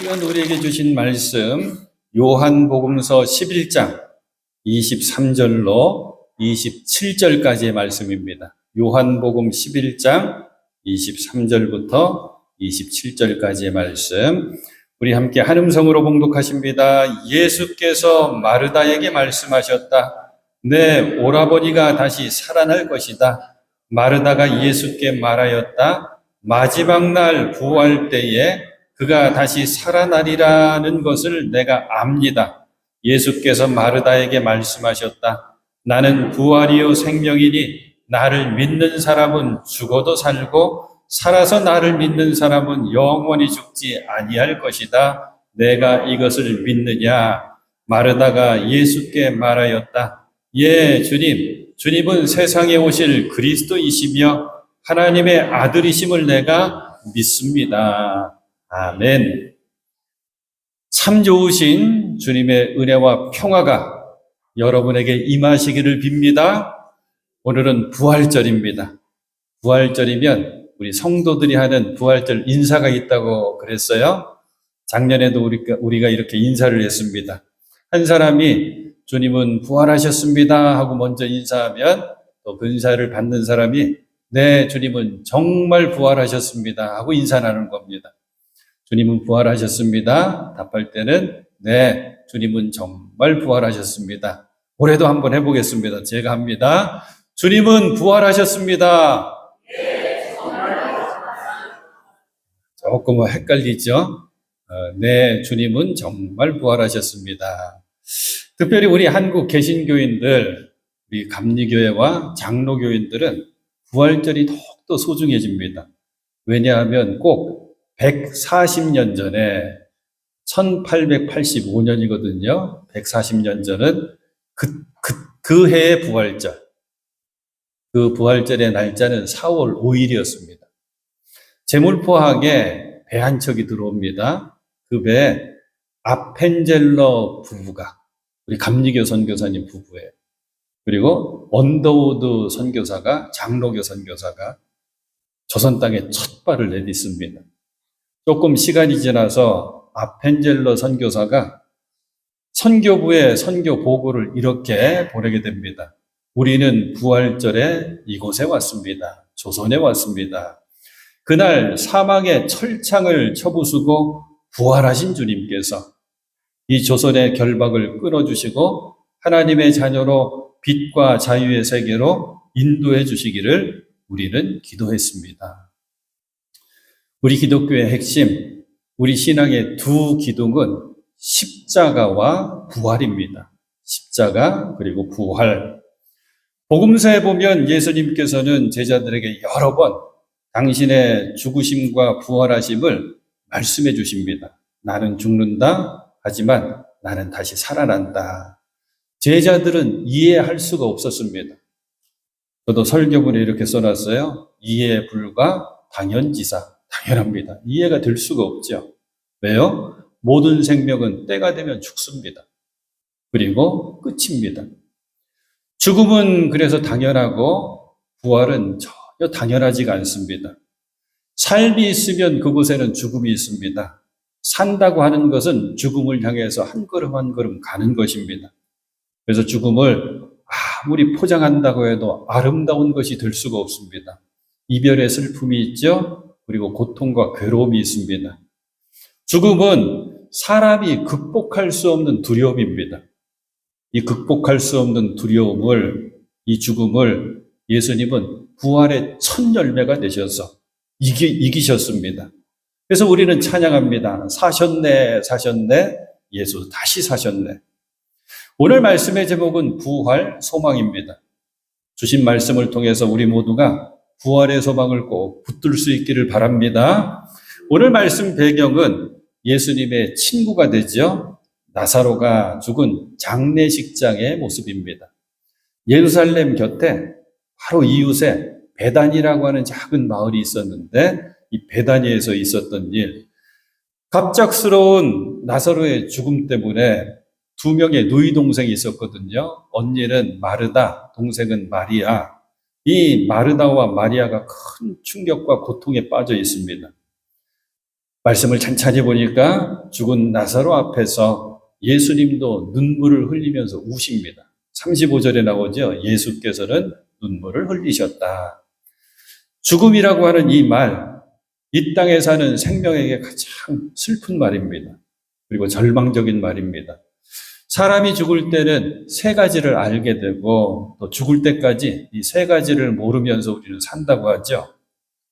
시간 우리에게 주신 말씀 요한복음서 11장 23절로 27절까지의 말씀입니다. 요한복음 11장 23절부터 27절까지의 말씀 우리 함께 한 음성으로 봉독하십니다. 예수께서 마르다에게 말씀하셨다. 내 오라버니가 다시 살아날 것이다. 마르다가 예수께 말하였다. 마지막 날 부활 때에 그가 다시 살아나리라는 것을 내가 압니다. 예수께서 마르다에게 말씀하셨다. 나는 부활이요 생명이니 나를 믿는 사람은 죽어도 살고 살아서 나를 믿는 사람은 영원히 죽지 아니할 것이다. 내가 이것을 믿느냐? 마르다가 예수께 말하였다. 예, 주님. 주님은 세상에 오실 그리스도이시며 하나님의 아들이심을 내가 믿습니다. 아멘. 참 좋으신 주님의 은혜와 평화가 여러분에게 임하시기를 빕니다. 오늘은 부활절입니다. 부활절이면 우리 성도들이 하는 부활절 인사가 있다고 그랬어요. 작년에도 우리가 이렇게 인사를 했습니다. 한 사람이 주님은 부활하셨습니다 하고 먼저 인사하면 또 그 인사를 받는 사람이 네, 주님은 정말 부활하셨습니다 하고 인사하는 겁니다. 주님은 부활하셨습니다. 답할 때는 네, 주님은 정말 부활하셨습니다. 올해도 한번 해보겠습니다. 제가 합니다. 주님은 부활하셨습니다. 조금 헷갈리죠? 네, 주님은 정말 부활하셨습니다. 특별히 우리 한국 개신교인들, 우리 감리교회와 장로교인들은 부활절이 더욱더 소중해집니다. 왜냐하면 꼭 140년 전에 1885년이거든요. 140년 전은 그 해의 부활절. 그 부활절의 날짜는 4월 5일이었습니다. 제물포항에 배 한 척이 들어옵니다. 그 배에 아펜젤러 부부가 우리 감리교 선교사님 부부예요. 그리고 언더우드 선교사가 장로교 선교사가 조선 땅에 첫 발을 내딛습니다. 조금 시간이 지나서 아펜젤러 선교사가 선교부에 선교 보고를 이렇게 보내게 됩니다. 우리는 부활절에 이곳에 왔습니다. 조선에 왔습니다. 그날 사망의 철창을 쳐부수고 부활하신 주님께서 이 조선의 결박을 끊어주시고 하나님의 자녀로 빛과 자유의 세계로 인도해 주시기를 우리는 기도했습니다. 우리 기독교의 핵심, 우리 신앙의 두 기둥은 십자가와 부활입니다. 십자가 그리고 부활. 복음서에 보면 예수님께서는 제자들에게 여러 번 당신의 죽으심과 부활하심을 말씀해 주십니다. 나는 죽는다. 하지만 나는 다시 살아난다. 제자들은 이해할 수가 없었습니다. 저도 설교문에 이렇게 써놨어요. 이해 불가 당연지사. 당연합니다. 이해가 될 수가 없죠. 왜요? 모든 생명은 때가 되면 죽습니다. 그리고 끝입니다. 죽음은 그래서 당연하고 부활은 전혀 당연하지가 않습니다. 삶이 있으면 그곳에는 죽음이 있습니다. 산다고 하는 것은 죽음을 향해서 한 걸음 한 걸음 가는 것입니다. 그래서 죽음을 아무리 포장한다고 해도 아름다운 것이 될 수가 없습니다. 이별의 슬픔이 있죠. 그리고 고통과 괴로움이 있습니다. 죽음은 사람이 극복할 수 없는 두려움입니다. 이 극복할 수 없는 두려움을, 이 죽음을 예수님은 부활의 첫 열매가 되셔서 이기셨습니다. 그래서 우리는 찬양합니다. 사셨네, 사셨네, 예수 다시 사셨네. 오늘 말씀의 제목은 부활 소망입니다. 주신 말씀을 통해서 우리 모두가 부활의 소망을 꼭 붙들 수 있기를 바랍니다. 오늘 말씀 배경은 예수님의 친구가 되죠. 나사로가 죽은 장례식장의 모습입니다. 예루살렘 곁에 바로 이웃에 베다니라고 하는 작은 마을이 있었는데 이 베다니에서 있었던 일, 갑작스러운 나사로의 죽음 때문에 두 명의 누이 동생이 있었거든요. 언니는 마르다, 동생은 마리아. 이 마르다와 마리아가 큰 충격과 고통에 빠져 있습니다. 말씀을 찬찬히 보니까 죽은 나사로 앞에서 예수님도 눈물을 흘리면서 우십니다. 35절에 나오죠. 예수께서는 눈물을 흘리셨다. 죽음이라고 하는 이 말, 이 땅에 사는 생명에게 가장 슬픈 말입니다. 그리고 절망적인 말입니다. 사람이 죽을 때는 세 가지를 알게 되고 또 죽을 때까지 이 세 가지를 모르면서 우리는 산다고 하죠.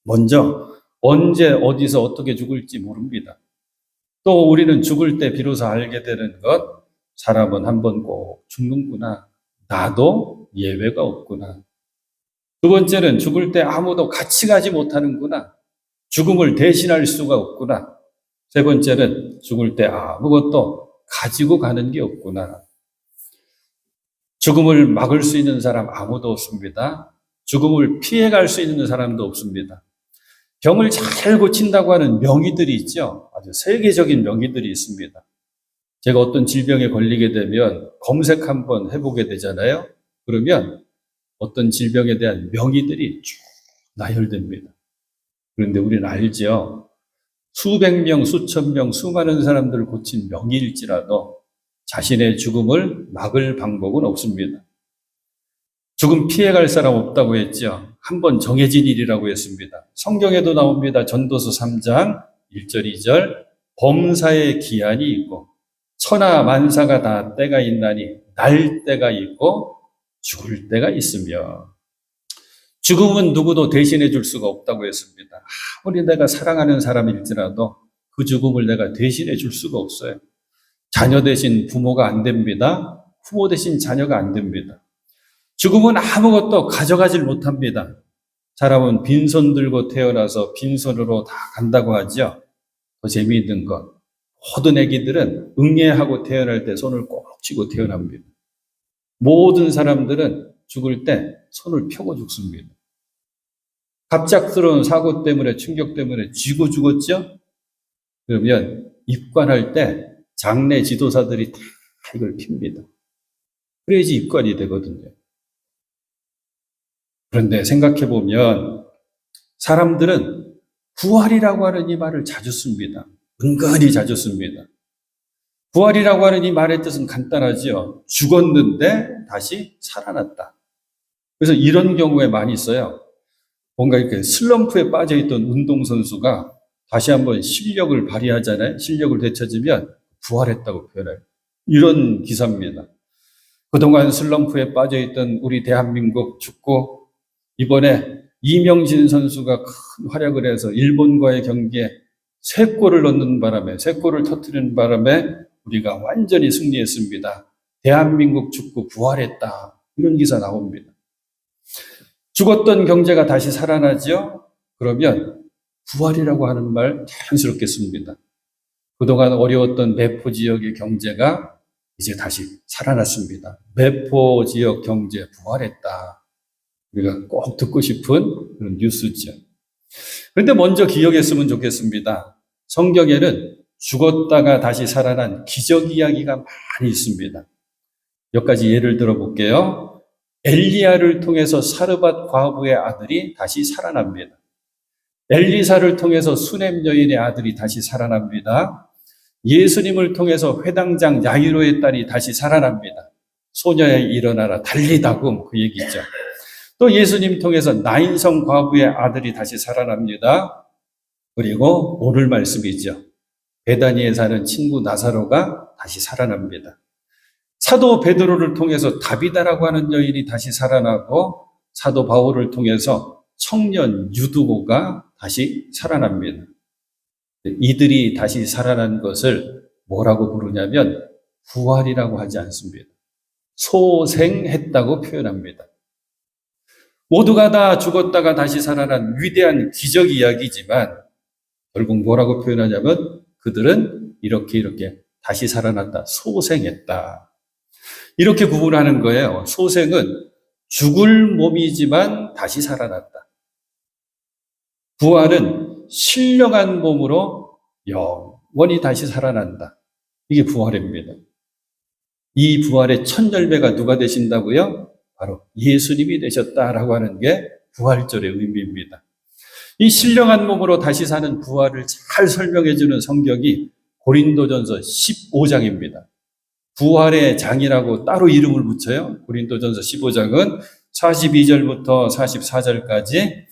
먼저 언제 어디서 어떻게 죽을지 모릅니다. 또 우리는 죽을 때 비로소 알게 되는 것, 사람은 한 번 꼭 죽는구나. 나도 예외가 없구나. 두 번째는 죽을 때 아무도 같이 가지 못하는구나. 죽음을 대신할 수가 없구나. 세 번째는 죽을 때 아무것도 가지고 가는 게 없구나. 죽음을 막을 수 있는 사람 아무도 없습니다. 죽음을 피해갈 수 있는 사람도 없습니다. 병을 잘 고친다고 하는 명의들이 있죠. 아주 세계적인 명의들이 있습니다. 제가 어떤 질병에 걸리게 되면 검색 한번 해보게 되잖아요. 그러면 어떤 질병에 대한 명의들이 쭉 나열됩니다. 그런데 우리는 알죠. 수백 명, 수천 명, 수많은 사람들을 고친 명의일지라도 자신의 죽음을 막을 방법은 없습니다. 죽음 피해갈 사람 없다고 했죠. 한번 정해진 일이라고 했습니다. 성경에도 나옵니다. 전도서 3장 1절 2절 범사의 기한이 있고 천하 만사가 다 때가 있나니 날 때가 있고 죽을 때가 있으며 죽음은 누구도 대신해 줄 수가 없다고 했습니다. 아무리 내가 사랑하는 사람일지라도 그 죽음을 내가 대신해 줄 수가 없어요. 자녀 대신 부모가 안 됩니다. 부모 대신 자녀가 안 됩니다. 죽음은 아무것도 가져가질 못합니다. 사람은 빈손 들고 태어나서 빈손으로 다 간다고 하죠. 더 재미있는 것, 모든 아기들은 응애하고 태어날 때 손을 꼭 쥐고 태어납니다. 모든 사람들은 죽을 때 손을 펴고 죽습니다. 갑작스러운 사고 때문에 충격 때문에 쥐고 죽었죠? 그러면 입관할 때 장례 지도사들이 다 이걸 핍니다. 그래야지 입관이 되거든요. 그런데 생각해 보면 사람들은 부활이라고 하는 이 말을 자주 씁니다. 은근히 자주 씁니다. 부활이라고 하는 이 말의 뜻은 간단하지요. 죽었는데 다시 살아났다. 그래서 이런 경우에 많이 있어요. 뭔가 이렇게 슬럼프에 빠져있던 운동선수가 다시 한번 실력을 발휘하잖아요. 실력을 되찾으면 부활했다고 표현해요. 이런 기사입니다. 그동안 슬럼프에 빠져있던 우리 대한민국 축구, 이번에 이명진 선수가 큰 활약을 해서 일본과의 경기에 3골을 넣는 바람에, 3골을 터뜨리는 바람에 우리가 완전히 승리했습니다. 대한민국 축구 부활했다. 이런 기사 나옵니다. 죽었던 경제가 다시 살아나죠? 그러면 부활이라고 하는 말 자연스럽게 씁니다. 그동안 어려웠던 매포 지역의 경제가 이제 다시 살아났습니다. 매포 지역 경제 부활했다. 우리가 꼭 듣고 싶은 그런 뉴스죠. 그런데 먼저 기억했으면 좋겠습니다. 성경에는 죽었다가 다시 살아난 기적 이야기가 많이 있습니다. 몇 가지 예를 들어볼게요. 엘리야를 통해서 사르밧 과부의 아들이 다시 살아납니다. 엘리사를 통해서 수넴 여인의 아들이 다시 살아납니다. 예수님을 통해서 회당장 야이로의 딸이 다시 살아납니다. 소녀야 일어나라 달리다금 그 얘기죠. 또 예수님 통해서 나인성 과부의 아들이 다시 살아납니다. 그리고 오늘 말씀이죠. 베다니에 사는 친구 나사로가 다시 살아납니다. 사도 베드로를 통해서 다비다라고 하는 여인이 다시 살아나고 사도 바울을 통해서 청년 유두고가 다시 살아납니다. 이들이 다시 살아난 것을 뭐라고 부르냐면 부활이라고 하지 않습니다. 소생했다고 표현합니다. 모두가 다 죽었다가 다시 살아난 위대한 기적 이야기지만 결국 뭐라고 표현하냐면 그들은 이렇게 다시 살아났다. 소생했다. 이렇게 구분하는 거예요. 소생은 죽을 몸이지만 다시 살아났다. 부활은 신령한 몸으로 영원히 다시 살아난다. 이게 부활입니다. 이 부활의 첫 열매가 누가 되신다고요? 바로 예수님이 되셨다라고 하는 게 부활절의 의미입니다. 이 신령한 몸으로 다시 사는 부활을 잘 설명해 주는 성경이 고린도전서 15장입니다. 부활의 장이라고 따로 이름을 붙여요. 고린도전서 15장은 42절부터 44절까지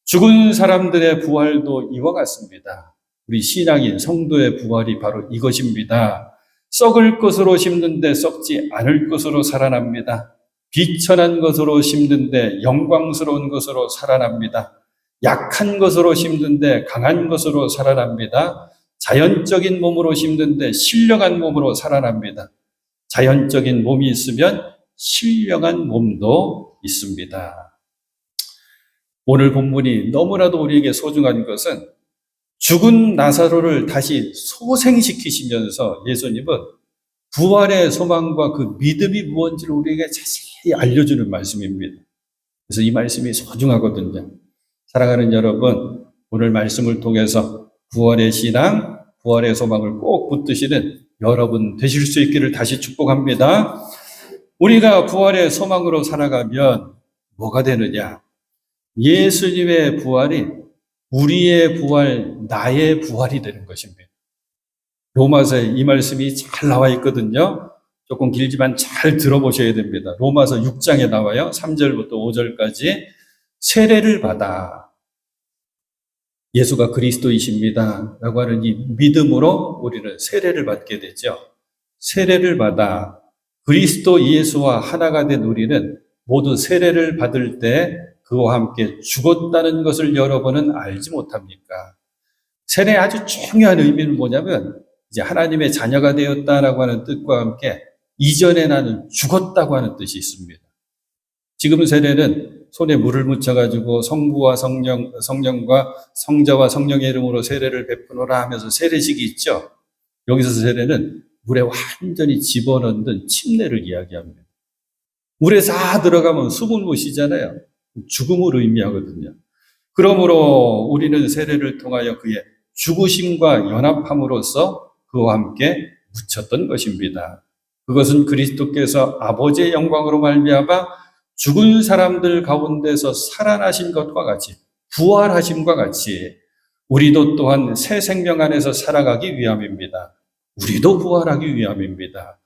죽은 사람들의 부활도 이와 같습니다. 우리 신앙인 성도의 부활이 바로 이것입니다. 썩을 것으로 심는데 썩지 않을 것으로 살아납니다. 비천한 것으로 심는데 영광스러운 것으로 살아납니다. 약한 것으로 심는데 강한 것으로 살아납니다. 자연적인 몸으로 심는데 신령한 몸으로 살아납니다. 자연적인 몸이 있으면 신령한 몸도 있습니다. 오늘 본문이 너무나도 우리에게 소중한 것은 죽은 나사로를 다시 소생시키시면서 예수님은 부활의 소망과 그 믿음이 무엇인지를 우리에게 자세히 알려주는 말씀입니다. 그래서 이 말씀이 소중하거든요. 사랑하는 여러분, 오늘 말씀을 통해서 부활의 신앙, 부활의 소망을 꼭 붙드시는 여러분 되실 수 있기를 다시 축복합니다. 우리가 부활의 소망으로 살아가면 뭐가 되느냐? 예수님의 부활이 우리의 부활, 나의 부활이 되는 것입니다. 로마서에 이 말씀이 잘 나와 있거든요. 조금 길지만 잘 들어보셔야 됩니다. 로마서 6장에 나와요. 3절부터 5절까지 세례를 받아 예수가 그리스도이십니다 라고 하는 이 믿음으로 우리는 세례를 받게 되죠. 세례를 받아 그리스도 예수와 하나가 된 우리는 모두 세례를 받을 때 그와 함께 죽었다는 것을 여러분은 알지 못합니까? 세례의 아주 중요한 의미는 뭐냐면 이제 하나님의 자녀가 되었다라고 하는 뜻과 함께 이전에 나는 죽었다고 하는 뜻이 있습니다. 지금 세례는 손에 물을 묻혀가지고 성부와 성령과 성자와 성령의 이름으로 세례를 베푸노라 하면서 세례식이 있죠. 여기서 세례는 물에 완전히 집어넣는 침례를 이야기합니다. 물에 싹 들어가면 숨을 못 쉬잖아요. 죽음을 의미하거든요. 그러므로 우리는 세례를 통하여 그의 죽으심과 연합함으로써 그와 함께 묻혔던 것입니다. 그것은 그리스도께서 아버지의 영광으로 말미암아 죽은 사람들 가운데서 살아나신 것과 같이 부활하심과 같이 우리도 또한 새 생명 안에서 살아가기 위함입니다. 우리도 부활하기 위함입니다.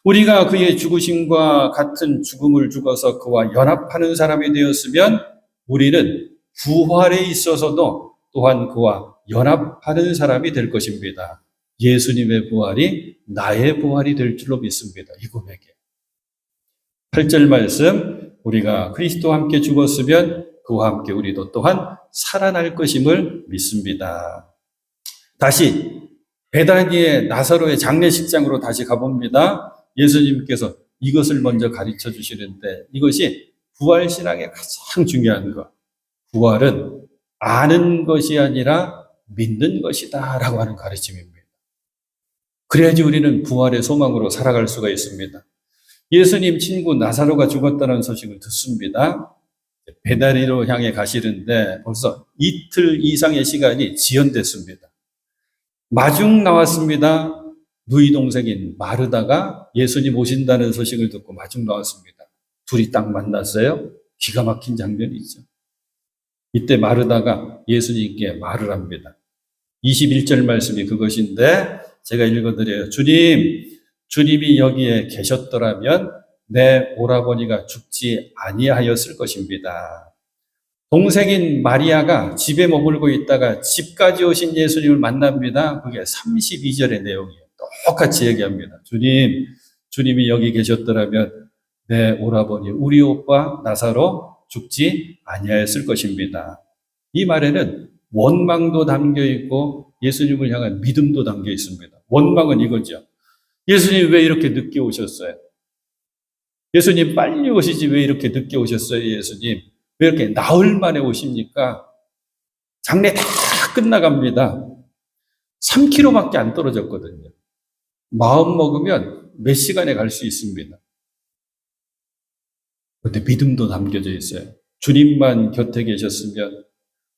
우리가 그의 죽으심과 같은 죽음을 죽어서 그와 연합하는 사람이 되었으면 우리는 부활에 있어서도 또한 그와 연합하는 사람이 될 것입니다. 예수님의 부활이 나의 부활이 될 줄로 믿습니다. 이 고백에 8절 말씀, 우리가 그리스도와 함께 죽었으면 그와 함께 우리도 또한 살아날 것임을 믿습니다. 다시 베다니의 나사로의 장례식장으로 다시 가봅니다. 예수님께서 이것을 먼저 가르쳐 주시는데 이것이 부활신앙의 가장 중요한 것. 부활은 아는 것이 아니라 믿는 것이다 라고 하는 가르침입니다. 그래야지 우리는 부활의 소망으로 살아갈 수가 있습니다. 예수님 친구 나사로가 죽었다는 소식을 듣습니다. 베다니로 향해 가시는데 벌써 이틀 이상의 시간이 지연됐습니다. 마중 나왔습니다. 누이 동생인 마르다가 예수님 오신다는 소식을 듣고 마중 나왔습니다. 둘이 딱 만났어요. 기가 막힌 장면이죠. 이때 마르다가 예수님께 말을 합니다. 21절 말씀이 그것인데 제가 읽어드려요. 주님이 여기에 계셨더라면 내 오라버니가 죽지 아니하였을 것입니다. 동생인 마리아가 집에 머물고 있다가 집까지 오신 예수님을 만납니다. 그게 32절의 내용이에요. 똑같이 얘기합니다. 주님이 여기 계셨더라면 내 오라버니, 우리 오빠 나사로 죽지 아니하였을 것입니다. 이 말에는 원망도 담겨 있고 예수님을 향한 믿음도 담겨 있습니다. 원망은 이거죠. 예수님 왜 이렇게 늦게 오셨어요? 예수님 빨리 오시지 왜 이렇게 늦게 오셨어요? 예수님 왜 이렇게 나흘 만에 오십니까? 장례 다 끝나갑니다. 3km밖에 안 떨어졌거든요. 마음 먹으면 몇 시간에 갈 수 있습니다. 그런데 믿음도 담겨져 있어요. 주님만 곁에 계셨으면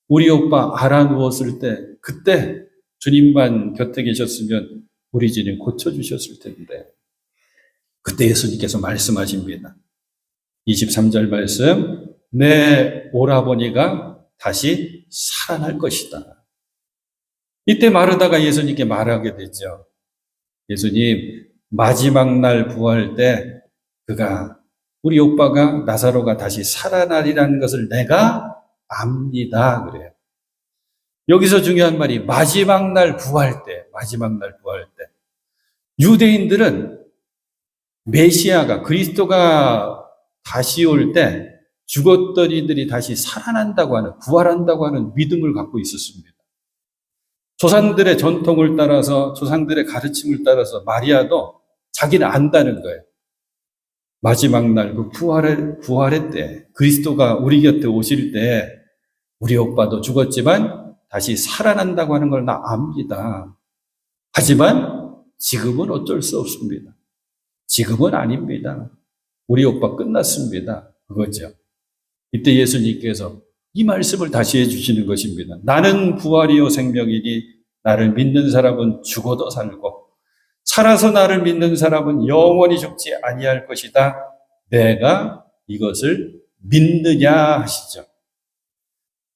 우리 오빠 알아 누웠을 때 그때 주님만 곁에 계셨으면 우리 주님 고쳐주셨을 텐데 그때 예수님께서 말씀하십니다. 23절 말씀, 내 오라버니가 다시 살아날 것이다. 이때 마르다가 예수님께 말하게 되죠. 예수님, 마지막 날 부활 때 우리 오빠가 나사로가 다시 살아나리라는 것을 내가 압니다. 그래요. 여기서 중요한 말이 마지막 날 부활 때. 유대인들은 메시아가, 그리스도가 다시 올 때 죽었던 이들이 다시 살아난다고 하는, 부활한다고 하는 믿음을 갖고 있었습니다. 조상들의 전통을 따라서, 조상들의 가르침을 따라서 마리아도 자기는 안다는 거예요. 마지막 날 그 부활의 때, 그리스도가 우리 곁에 오실 때 우리 오빠도 죽었지만 다시 살아난다고 하는 걸 나 압니다. 하지만 지금은 어쩔 수 없습니다. 지금은 아닙니다. 우리 오빠 끝났습니다. 그거죠. 이때 예수님께서 이 말씀을 다시 해주시는 것입니다. 나는 부활이요 생명이니 나를 믿는 사람은 죽어도 살고 살아서 나를 믿는 사람은 영원히 죽지 아니할 것이다. 내가 이것을 믿느냐 하시죠.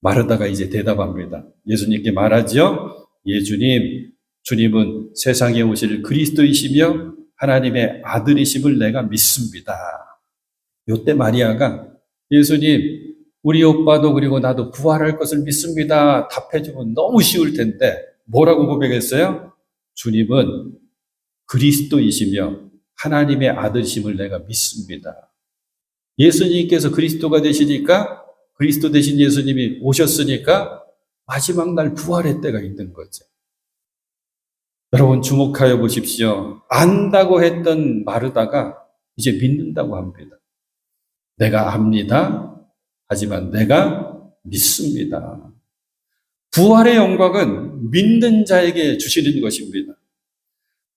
마르다가 이제 대답합니다. 예수님께 말하죠. 주님은 세상에 오실 그리스도이시며 하나님의 아들이심을 내가 믿습니다. 이때 마리아가 예수님, 우리 오빠도 그리고 나도 부활할 것을 믿습니다. 답해주면 너무 쉬울 텐데 뭐라고 고백했어요? 주님은 그리스도이시며 하나님의 아들이심을 내가 믿습니다. 예수님께서 그리스도가 되시니까, 그리스도 되신 예수님이 오셨으니까 마지막 날 부활의 때가 있는 거죠. 여러분 주목하여 보십시오. 안다고 했던 마르다가 이제 믿는다고 합니다. 내가 압니다. 하지만 내가 믿습니다. 부활의 영광은 믿는 자에게 주시는 것입니다.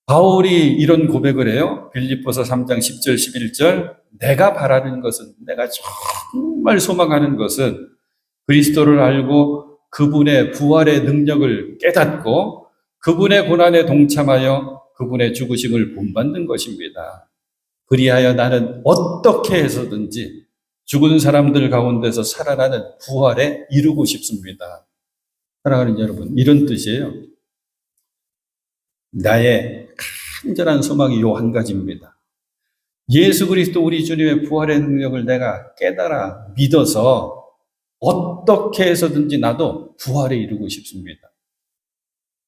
바울이 이런 고백을 해요. 빌립보서 3장 10절 11절 내가 바라는 것은, 내가 정말 소망하는 것은 그리스도를 알고 그분의 부활의 능력을 깨닫고 그분의 고난에 동참하여 그분의 죽으심을 본받는 것입니다. 그리하여 나는 어떻게 해서든지 죽은 사람들 가운데서 살아나는 부활에 이루고 싶습니다. 사랑하는 여러분, 이런 뜻이에요. 나의 간절한 소망이 요 한 가지입니다. 예수 그리스도 우리 주님의 부활의 능력을 내가 깨달아 믿어서 어떻게 해서든지 나도 부활에 이루고 싶습니다.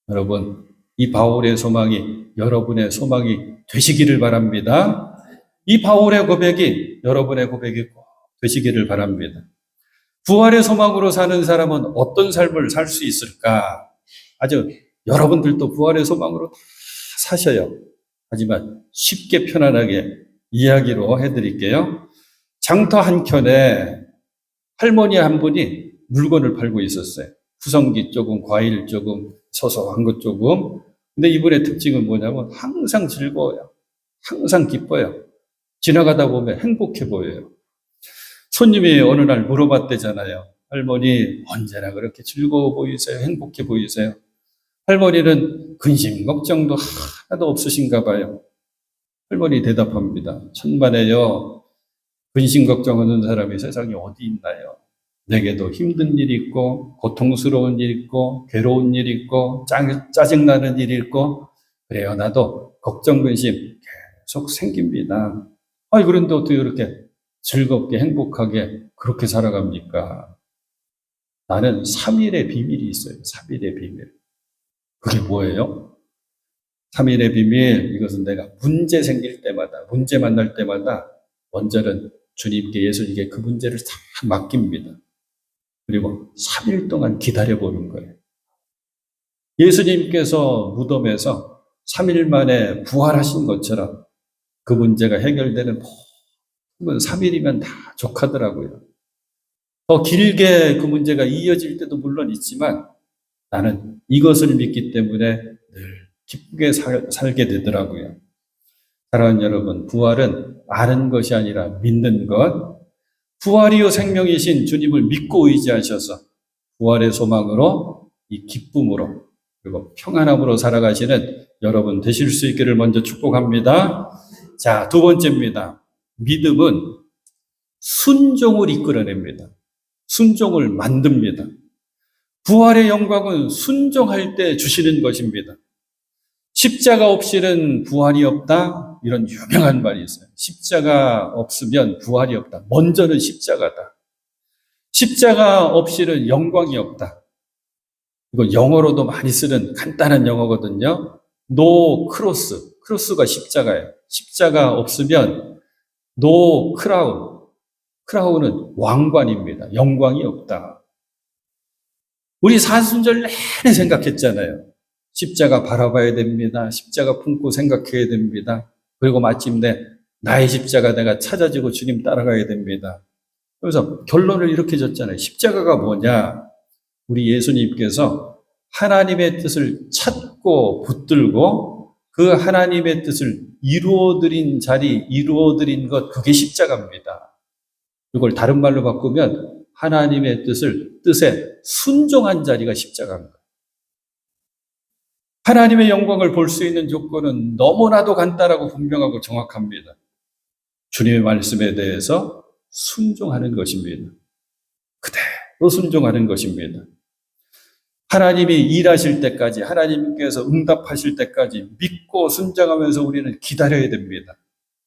여러분, 이 바울의 소망이 여러분의 소망이 되시기를 바랍니다. 이 바울의 고백이 여러분의 고백이 꼭 되시기를 바랍니다. 부활의 소망으로 사는 사람은 어떤 삶을 살 수 있을까? 아주 여러분들도 부활의 소망으로 다 사셔요. 하지만 쉽게 편안하게 이야기로 해드릴게요. 장터 한켠에 할머니 한 분이 물건을 팔고 있었어요. 후성기 조금, 과일 조금, 소소한 것 조금. 근데 이분의 특징은 뭐냐면 항상 즐거워요. 항상 기뻐요. 지나가다 보면 행복해 보여요. 손님이 어느 날 물어봤대잖아요. 할머니 언제나 그렇게 즐거워 보이세요? 행복해 보이세요? 할머니는 근심 걱정도 하나도 없으신가 봐요. 할머니 대답합니다. 천만에요. 근심 걱정하는 사람이 세상에 어디 있나요? 내게도 힘든 일이 있고 고통스러운 일이 있고 괴로운 일이 있고 짜증나는 일이 있고 그래요. 나도 걱정 근심 계속 생깁니다. 그런데 어떻게 그렇게 즐겁게 행복하게 그렇게 살아갑니까? 나는 3일의 비밀이 있어요. 3일의 비밀. 그게 뭐예요? 3일의 비밀, 이것은 내가 문제 생길 때마다, 문제 만날 때마다 먼저는 주님께, 예수님께 그 문제를 다 맡깁니다. 그리고 3일 동안 기다려보는 거예요. 예수님께서 무덤에서 3일 만에 부활하신 것처럼 그 문제가 해결되는 모든 3일이면 다 족하더라고요. 더 길게 그 문제가 이어질 때도 물론 있지만 나는 이것을 믿기 때문에 늘 기쁘게 살게 되더라고요. 사랑하는 여러분, 부활은 아는 것이 아니라 믿는 것, 부활이요 생명이신 주님을 믿고 의지하셔서 부활의 소망으로 이 기쁨으로 그리고 평안함으로 살아가시는 여러분 되실 수 있기를 먼저 축복합니다. 자, 두 번째입니다. 믿음은 순종을 이끌어냅니다. 순종을 만듭니다. 부활의 영광은 순종할 때 주시는 것입니다. 십자가 없이는 부활이 없다. 이런 유명한 말이 있어요. 십자가 없으면 부활이 없다. 먼저는 십자가다. 십자가 없이는 영광이 없다. 이거 영어로도 많이 쓰는 간단한 영어거든요. No cross. 크로스가 십자가예요. 십자가 없으면 no crown. 크라운은 왕관입니다. 영광이 없다. 우리 사순절 내내 생각했잖아요. 십자가 바라봐야 됩니다. 십자가 품고 생각해야 됩니다. 그리고 마침내 나의 십자가 내가 찾아지고 주님 따라가야 됩니다. 그래서 결론을 이렇게 줬잖아요. 십자가가 뭐냐? 우리 예수님께서 하나님의 뜻을 찾고 붙들고 그 하나님의 뜻을 이루어드린 이루어드린 것, 그게 십자가입니다. 이걸 다른 말로 바꾸면 하나님의 뜻에 순종한 자리가 십자가입니다. 하나님의 영광을 볼 수 있는 조건은 너무나도 간단하고 분명하고 정확합니다. 주님의 말씀에 대해서 순종하는 것입니다. 그대로 순종하는 것입니다. 하나님이 일하실 때까지, 하나님께서 응답하실 때까지 믿고 순종하면서 우리는 기다려야 됩니다.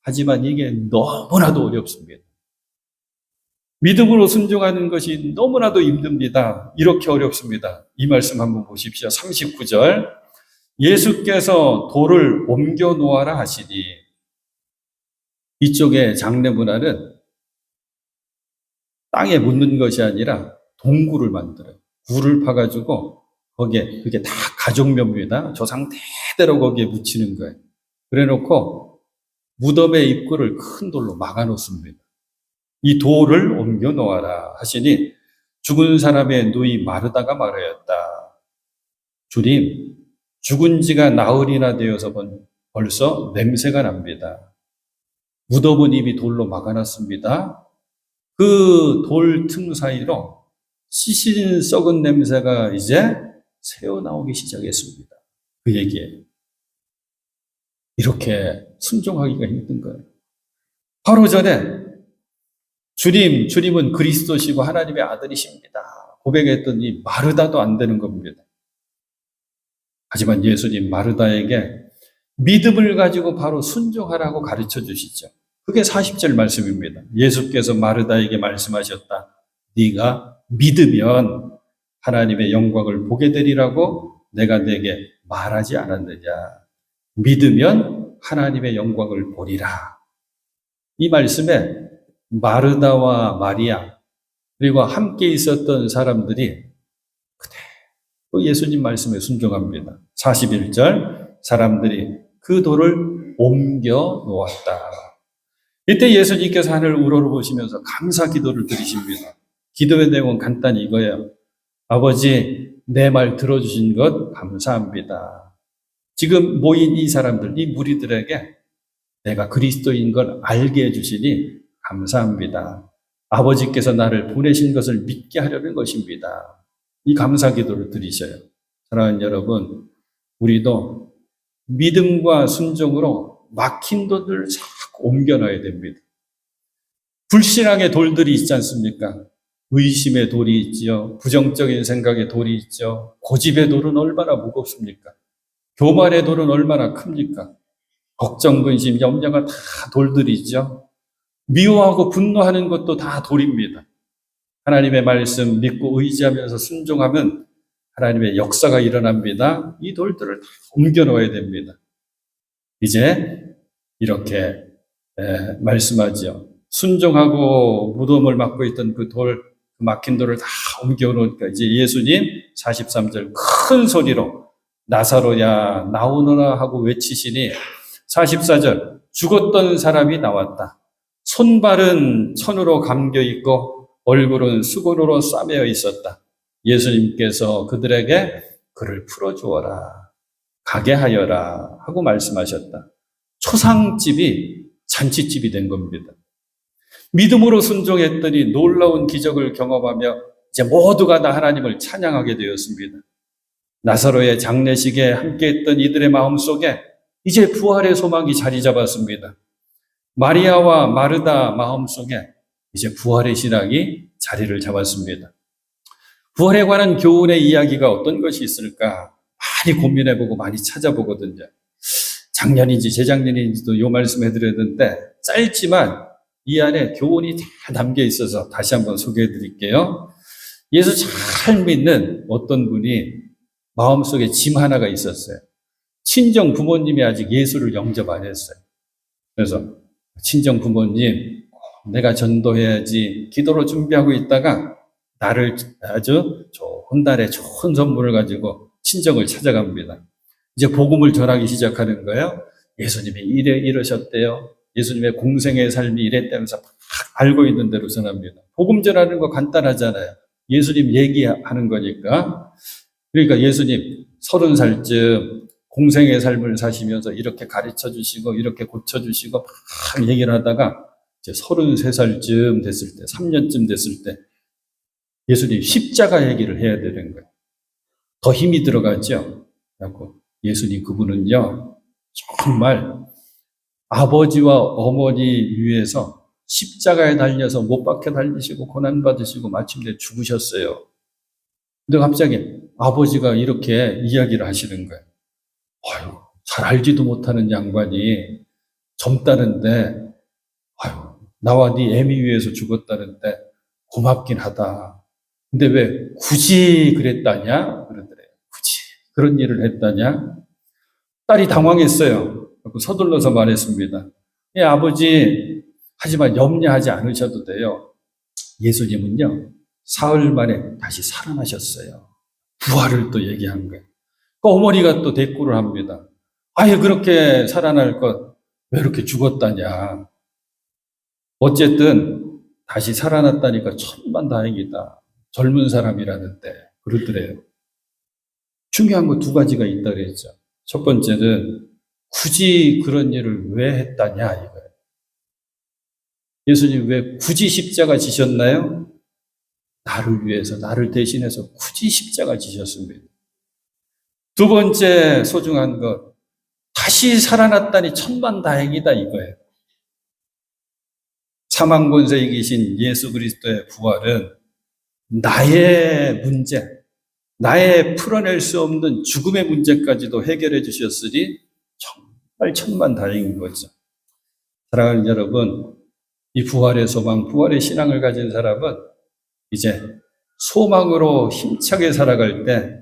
하지만 이게 너무나도 어렵습니다. 믿음으로 순종하는 것이 너무나도 힘듭니다. 이렇게 어렵습니다. 이 말씀 한번 보십시오. 39절. 예수께서 돌을 옮겨 놓아라 하시니, 이쪽의 장례 문화는 땅에 묻는 것이 아니라 동굴을 만들어요. 굴을 파가지고 거기에, 그게 다 가족묘입니다. 조상 대대로 거기에 묻히는 거예요. 그래 놓고 무덤의 입구를 큰 돌로 막아 놓습니다. 이 돌을 옮겨 놓아라 하시니 죽은 사람의 누이 마르다가 말하였다. 주님, 죽은 지가 나흘이나 되어서 벌써 냄새가 납니다. 무덤은 이미 돌로 막아놨습니다. 그 돌 틈 사이로 시신 썩은 냄새가 이제 새어나오기 시작했습니다. 그 얘기예요. 이렇게 순종하기가 힘든 거예요. 바로 전에 주님은 그리스도시고 하나님의 아들이십니다. 고백했더니 마르다도 안 되는 겁니다. 하지만 예수님 마르다에게 믿음을 가지고 바로 순종하라고 가르쳐 주시죠. 그게 40절 말씀입니다. 예수께서 마르다에게 말씀하셨다. 네가 믿으면 하나님의 영광을 보게 되리라고 내가 네게 말하지 않았느냐. 믿으면 하나님의 영광을 보리라. 이 말씀에 마르다와 마리아 그리고 함께 있었던 사람들이 그대로 예수님 말씀에 순종합니다. 41절 사람들이 그 돌을 옮겨 놓았다. 이때 예수님께서 하늘을 우러러보시면서 감사 기도를 드리십니다. 기도의 내용은 간단히 이거예요. 아버지, 내 말 들어주신 것 감사합니다. 지금 모인 이 사람들, 이 무리들에게 내가 그리스도인 걸 알게 해주시니 감사합니다. 아버지께서 나를 보내신 것을 믿게 하려는 것입니다. 이 감사 기도를 드리셔요. 사랑하는 여러분, 우리도 믿음과 순종으로 막힌 돌들을 자꾸 옮겨놔야 됩니다. 불신앙의 돌들이 있지 않습니까? 의심의 돌이 있지요. 부정적인 생각의 돌이 있죠. 고집의 돌은 얼마나 무겁습니까? 교만의 돌은 얼마나 큽니까? 걱정, 근심, 염려가 다 돌들이 있죠. 미워하고 분노하는 것도 다 돌입니다. 하나님의 말씀 믿고 의지하면서 순종하면 하나님의 역사가 일어납니다. 이 돌들을 다 옮겨놓아야 됩니다. 이제 이렇게 말씀하죠. 순종하고 무덤을 막고 있던 그 막힌 돌을 다 옮겨놓으니까 이제 예수님 43절 큰 소리로 나사로야 나오너라 하고 외치시니 44절 죽었던 사람이 나왔다. 손발은 천으로 감겨 있고 얼굴은 수건으로 싸매어 있었다. 예수님께서 그들에게 그를 풀어주어라. 가게 하여라 하고 말씀하셨다. 초상집이 잔치집이 된 겁니다. 믿음으로 순종했더니 놀라운 기적을 경험하며 이제 모두가 다 하나님을 찬양하게 되었습니다. 나사로의 장례식에 함께했던 이들의 마음속에 이제 부활의 소망이 자리 잡았습니다. 마리아와 마르다 마음속에 이제 부활의 신앙이 자리를 잡았습니다. 부활에 관한 교훈의 이야기가 어떤 것이 있을까 많이 고민해보고 많이 찾아보거든요. 작년인지 재작년인지도 이 말씀 해드렸는데 짧지만 이 안에 교훈이 다 담겨 있어서 다시 한번 소개해 드릴게요. 예수 잘 믿는 어떤 분이 마음속에 짐 하나가 있었어요. 친정 부모님이 아직 예수를 영접 안 했어요. 그래서 친정 부모님, 내가 전도해야지 기도로 준비하고 있다가 나를 아주 좋은 날에 좋은 선물을 가지고 친정을 찾아갑니다. 이제 복음을 전하기 시작하는 거예요. 예수님이 이러셨대요. 예수님의 공생의 삶이 이랬다면서 막 알고 있는 대로 전합니다. 복음 전하는 거 간단하잖아요. 예수님 얘기하는 거니까. 그러니까 예수님 30살쯤 공생의 삶을 사시면서 이렇게 가르쳐 주시고 이렇게 고쳐 주시고 막 얘기를 하다가 이제 33살쯤 됐을 때, 3년쯤 됐을 때 예수님 십자가 얘기를 해야 되는 거예요. 더 힘이 들어가죠. 그래서 예수님 그분은요, 정말 아버지와 어머니 위해서 십자가에 달려서 못 박혀 달리시고 고난받으시고 마침내 죽으셨어요. 근데 갑자기 아버지가 이렇게 이야기를 하시는 거예요. 아유, 잘 알지도 못하는 양반이 젊다는데, 아유, 나와 네 애미 위해서 죽었다는데 고맙긴 하다. 근데 왜 굳이 그랬다냐? 그러더래요. 굳이 그런 일을 했다냐? 딸이 당황했어요. 서둘러서 말했습니다. 예, 아버지, 하지만 염려하지 않으셔도 돼요. 예수님은요, 사흘 만에 다시 살아나셨어요. 부활을 또 얘기한 거예요. 그 어머니가 또 대꾸를 합니다. 아예 그렇게 살아날 것, 왜 이렇게 죽었다냐. 어쨌든 다시 살아났다니까 천만다행이다. 젊은 사람이라는데 그러더래요. 중요한 거 두 가지가 있다 그랬죠. 첫 번째는 굳이 그런 일을 왜 했다냐 이거예요. 예수님 왜 굳이 십자가 지셨나요? 나를 위해서, 나를 대신해서 굳이 십자가 지셨습니다. 두 번째 소중한 것, 다시 살아났다니 천만다행이다 이거예요. 사망 권세에 이기신 예수 그리스도의 부활은 나의 문제, 나의 풀어낼 수 없는 죽음의 문제까지도 해결해 주셨으니 정말 천만다행인 거죠. 사랑하는 여러분, 이 부활의 소망, 부활의 신앙을 가진 사람은 이제 소망으로 힘차게 살아갈 때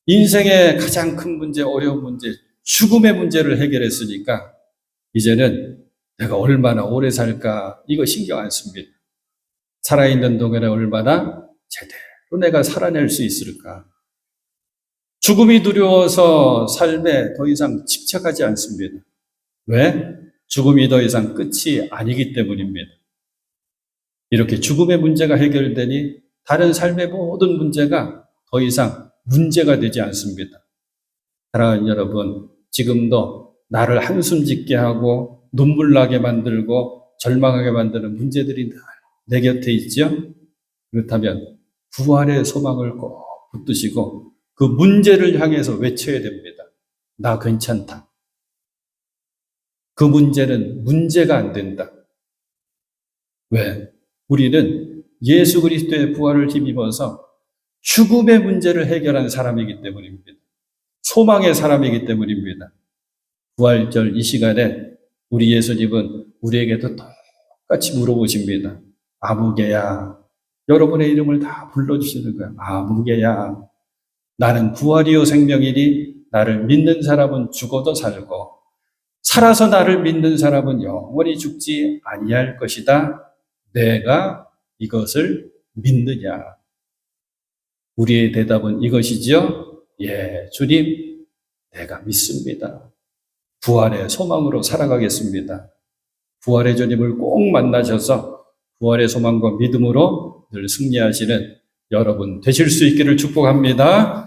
인생의 가장 큰 문제, 어려운 문제, 죽음의 문제를 해결했으니까 이제는 내가 얼마나 오래 살까 이거 신경 안 씁니다. 살아있는 동안에 얼마나 제대로 내가 살아낼 수 있을까. 죽음이 두려워서 삶에 더 이상 집착하지 않습니다. 왜? 죽음이 더 이상 끝이 아니기 때문입니다. 이렇게 죽음의 문제가 해결되니 다른 삶의 모든 문제가 더 이상 문제가 되지 않습니다. 사랑하는 여러분, 지금도 나를 한숨 짓게 하고 눈물 나게 만들고 절망하게 만드는 문제들이 늘 내 곁에 있죠? 그렇다면 부활의 소망을 꼭 붙드시고 그 문제를 향해서 외쳐야 됩니다. 나 괜찮다. 그 문제는 문제가 안 된다. 왜? 우리는 예수 그리스도의 부활을 힘입어서 죽음의 문제를 해결한 사람이기 때문입니다. 소망의 사람이기 때문입니다. 부활절 이 시간에 우리 예수님은 우리에게도 똑같이 물어보십니다. 아무개야. 여러분의 이름을 다 불러주시는 거예요. 아무개야. 나는 부활이요 생명이니 나를 믿는 사람은 죽어도 살고 살아서 나를 믿는 사람은 영원히 죽지 아니할 것이다. 내가 이것을 믿느냐? 우리의 대답은 이것이지요. 예, 주님, 내가 믿습니다. 부활의 소망으로 살아가겠습니다. 부활의 주님을 꼭 만나셔서 부활의 소망과 믿음으로 늘 승리하시는 여러분 되실 수 있기를 축복합니다.